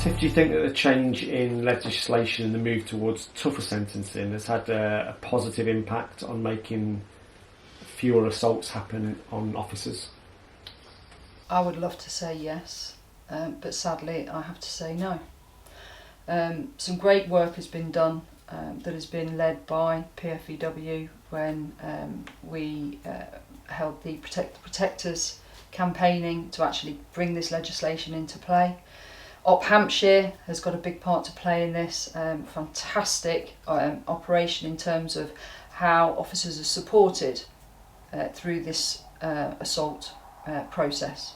Tiff, do you think that the change in legislation and the move towards tougher sentencing has had a positive impact on making fewer assaults happen on officers? I would love to say yes, but sadly I have to say no. Some great work has been done that has been led by PFEW when we held the Protect the Protectors campaigning to actually bring this legislation into play. Op Hampshire has got a big part to play in this. Fantastic operation in terms of how officers are supported through this assault process.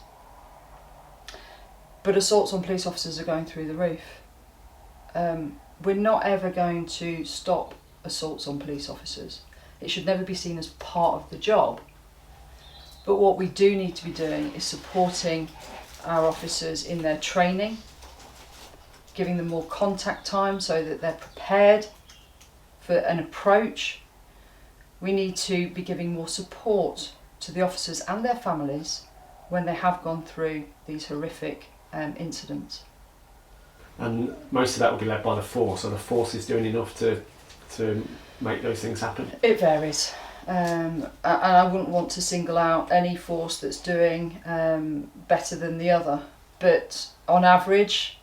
But assaults on police officers are going through the roof. We're not ever going to stop assaults on police officers. It should never be seen as part of the job. But what we do need to be doing is supporting our officers in their training, giving them more contact time so that they're prepared for an approach. We need to be giving more support to the officers and their families when they have gone through these horrific incidents. And most of that will be led by the force, so the force is doing enough to make those things happen? It varies. And I wouldn't want to single out any force that's doing better than the other, but on average,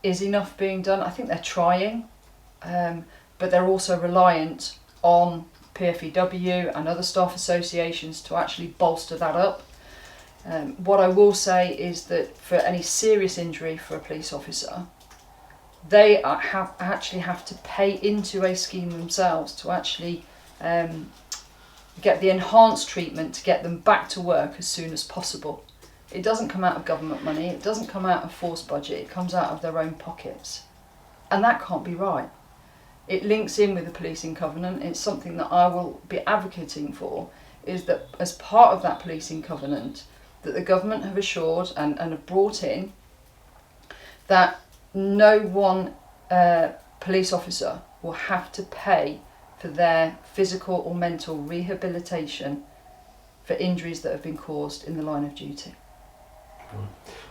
is enough being done? I think they're trying, but they're also reliant on PFEW and other staff associations to actually bolster that up. What I will say is that for any serious injury for a police officer, they actually have to pay into a scheme themselves to actually get the enhanced treatment to get them back to work as soon as possible. It doesn't come out of government money, it doesn't come out of force budget, it comes out of their own pockets. And that can't be right. It links in with the policing covenant. It's something that I will be advocating for, is that as part of that policing covenant, that the government have assured and have brought in that no one police officer will have to pay for their physical or mental rehabilitation for injuries that have been caused in the line of duty.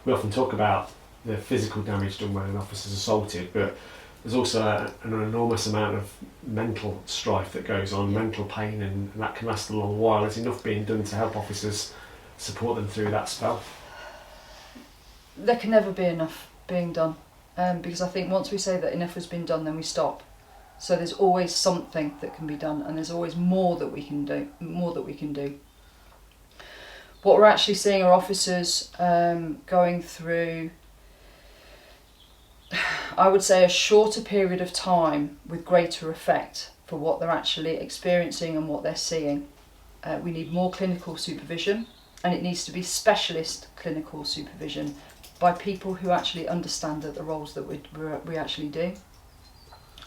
We often talk about the physical damage done when an officer's assaulted, but there's also an enormous amount of mental strife that goes on, mental pain, and that can last a long while. Is enough being done to help officers support them through that spell? There can never be enough being done, because I think once we say that enough has been done, then we stop. So there's always something that can be done, and there's always more that we can do. What we're actually seeing are officers going through, I would say, a shorter period of time with greater effect for what they're actually experiencing and what they're seeing. We need more clinical supervision, and it needs to be specialist clinical supervision by people who actually understand the roles that we actually do.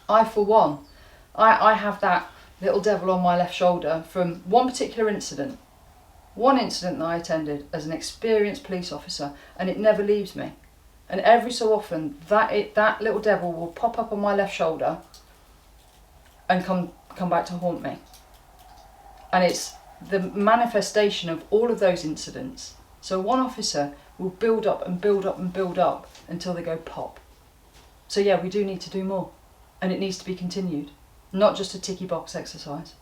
I, for one, I have that little devil on my left shoulder from one particular incident. One incident that I attended as an experienced police officer, and it never leaves me. And every so often, that little devil will pop up on my left shoulder and come back to haunt me. And it's the manifestation of all of those incidents. So one officer will build up and build up and build up until they go pop. So yeah, we do need to do more, and it needs to be continued, not just a ticky box exercise.